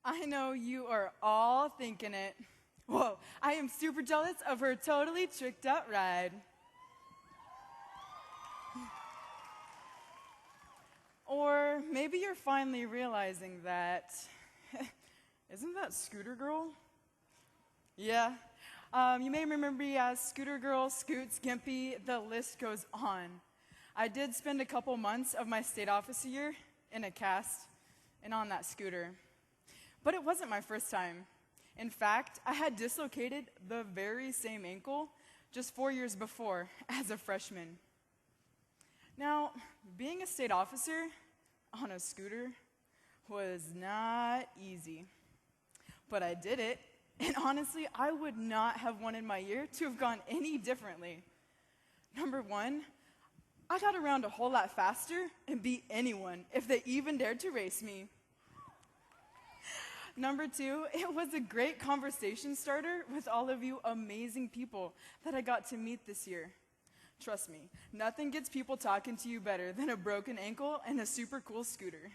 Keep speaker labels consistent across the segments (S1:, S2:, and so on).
S1: I know you are all thinking it. Whoa, I am super jealous of her totally tricked out ride. Or maybe you're finally realizing that, isn't that Scooter Girl? Yeah, you may remember me as Scooter Girl, Scoot, Skimpy, the list goes on. I did spend a couple months of my state office year in a cast and on that scooter. But it wasn't my first time. In fact, I had dislocated the very same ankle just 4 years before as a freshman. Now, being a state officer on a scooter was not easy. But I did it, and honestly, I would not have wanted my year to have gone any differently. Number one, I got around a whole lot faster and beat anyone if they even dared to race me. Number two, it was a great conversation starter with all of you amazing people that I got to meet this year. Trust me, nothing gets people talking to you better than a broken ankle and a super cool scooter.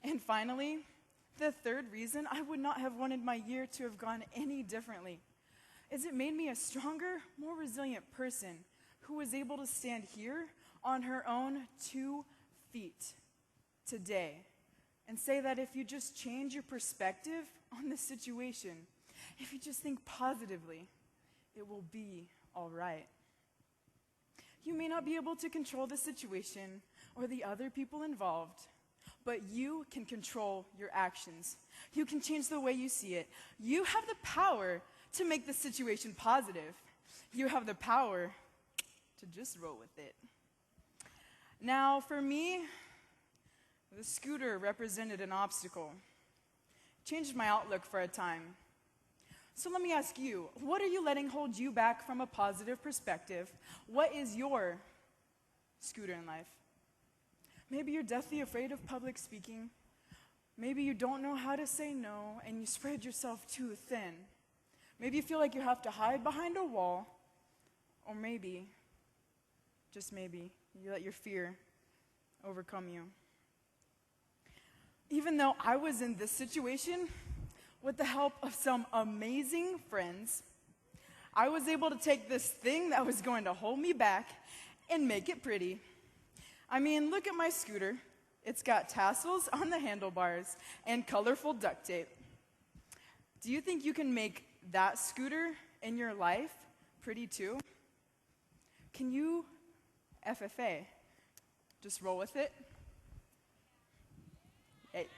S1: And finally, the third reason I would not have wanted my year to have gone any differently is it made me a stronger, more resilient person who was able to stand here on her own 2 feet today and say that if you just change your perspective on the situation, if you just think positively, it will be all right. You may not be able to control the situation or the other people involved, but you can control your actions. You can change the way you see it. You have the power to make the situation positive. You have the power to just roll with it. Now, for me, the scooter represented an obstacle. It changed my outlook for a time. So let me ask you, what are you letting hold you back from a positive perspective? What is your scooter in life? Maybe you're deathly afraid of public speaking. Maybe you don't know how to say no and you spread yourself too thin. Maybe you feel like you have to hide behind a wall. Or maybe, just maybe, you let your fear overcome you. Even though I was in this situation, with the help of some amazing friends, I was able to take this thing that was going to hold me back and make it pretty. I mean, look at my scooter. It's got tassels on the handlebars and colorful duct tape. Do you think you can make that scooter in your life pretty too? Can you, FFA, just roll with it? Hey.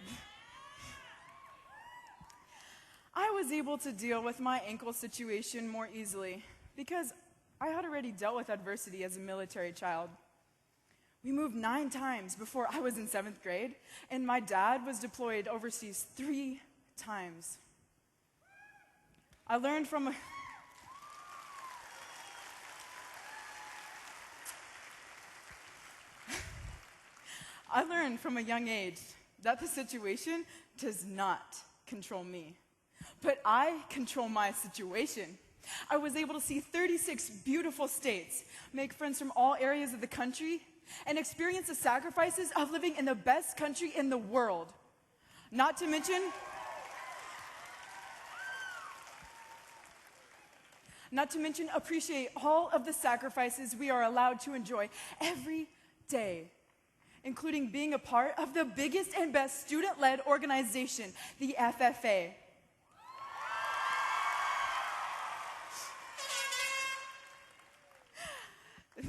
S1: I was able to deal with my ankle situation more easily because I had already dealt with adversity as a military child. We moved 9 times before I was in 7th grade, and my dad was deployed overseas 3 times. I learned from a young age that the situation does not control me. But I control my situation. I was able to see 36 beautiful states, make friends from all areas of the country, and experience the sacrifices of living in the best country in the world. Not to mention appreciate all of the sacrifices we are allowed to enjoy every day, including being a part of the biggest and best student-led organization, the FFA.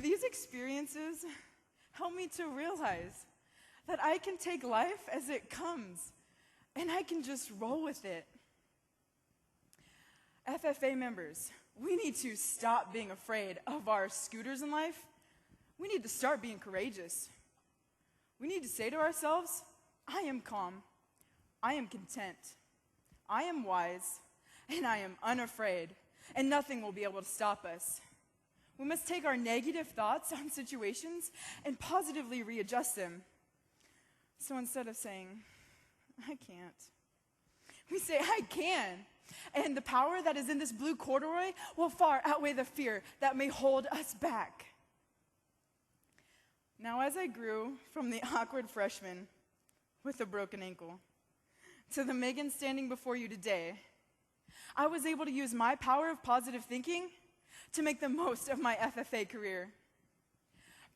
S1: These experiences help me to realize that I can take life as it comes, and I can just roll with it. FFA members, we need to stop being afraid of our scooters in life. We need to start being courageous. We need to say to ourselves, I am calm, I am content, I am wise, and I am unafraid, and nothing will be able to stop us. We must take our negative thoughts on situations and positively readjust them. So instead of saying, I can't, we say, I can. And the power that is in this blue corduroy will far outweigh the fear that may hold us back. Now, as I grew from the awkward freshman with a broken ankle To the Megan standing before you today, I was able to use my power of positive thinking to make the most of my FFA career.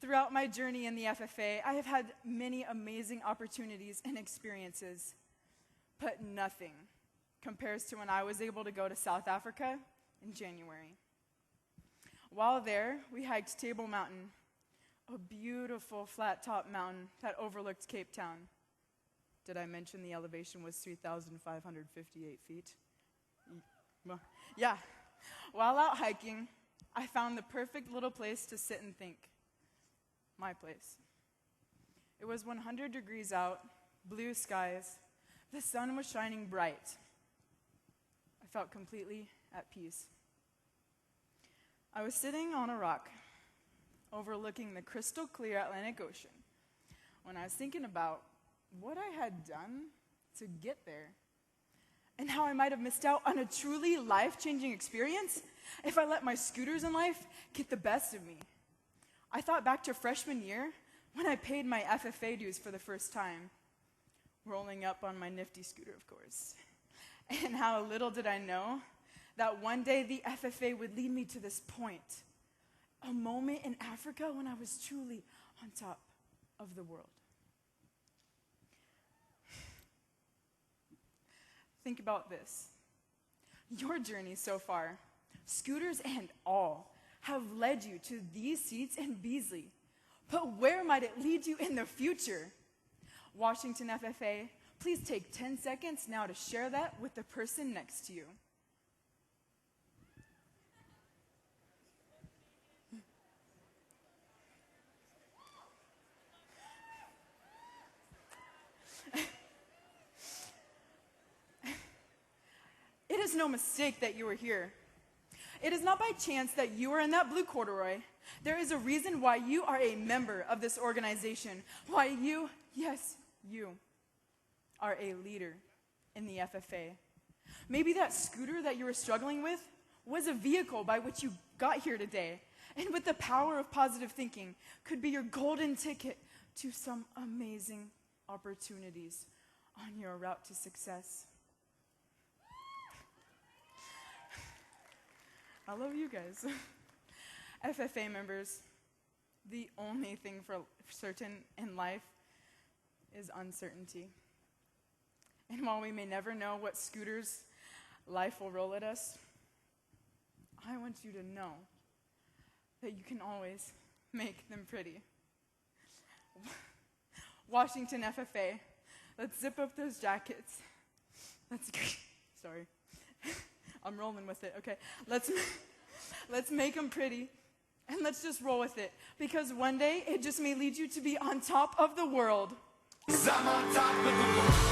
S1: Throughout my journey in the FFA, I have had many amazing opportunities and experiences, but nothing compares to when I was able to go to South Africa in January. While there, we hiked Table Mountain, a beautiful flat-top mountain that overlooked Cape Town. Did I mention the elevation was 3,558 feet? Well, yeah. While out hiking, I found the perfect little place to sit and think. My place. It was 100 degrees out, blue skies. The sun was shining bright. I felt completely at peace. I was sitting on a rock overlooking the crystal clear Atlantic Ocean when I was thinking about what I had done to get there and how I might have missed out on a truly life-changing experience if I let my scooters in life get the best of me. I thought back to freshman year when I paid my FFA dues for the first time, rolling up on my nifty scooter, of course. And how little did I know that one day the FFA would lead me to this point, a moment in Africa when I was truly on top of the world. Think about this. Your journey so far, scooters and all, have led you to these seats in Beasley. But where might it lead you in the future? Washington FFA, please take 10 seconds now to share that with the person next to you. It is no mistake that you are here. It is not by chance that you are in that blue corduroy. There is a reason why you are a member of this organization, why you, yes, you, are a leader in the FFA. Maybe that scooter that you were struggling with was a vehicle by which you got here today, and with the power of positive thinking, could be your golden ticket to some amazing opportunities on your route to success. I love you guys. FFA members, the only thing for certain in life is uncertainty. And while we may never know what scooters life will roll at us, I want you to know that you can always make them pretty. Washington FFA, let's zip up those jackets. Sorry. I'm rolling with it, okay. Let's make them pretty, and let's just roll with it, because one day it just may lead you to be on top of the world. 'Cause I'm on top of the world.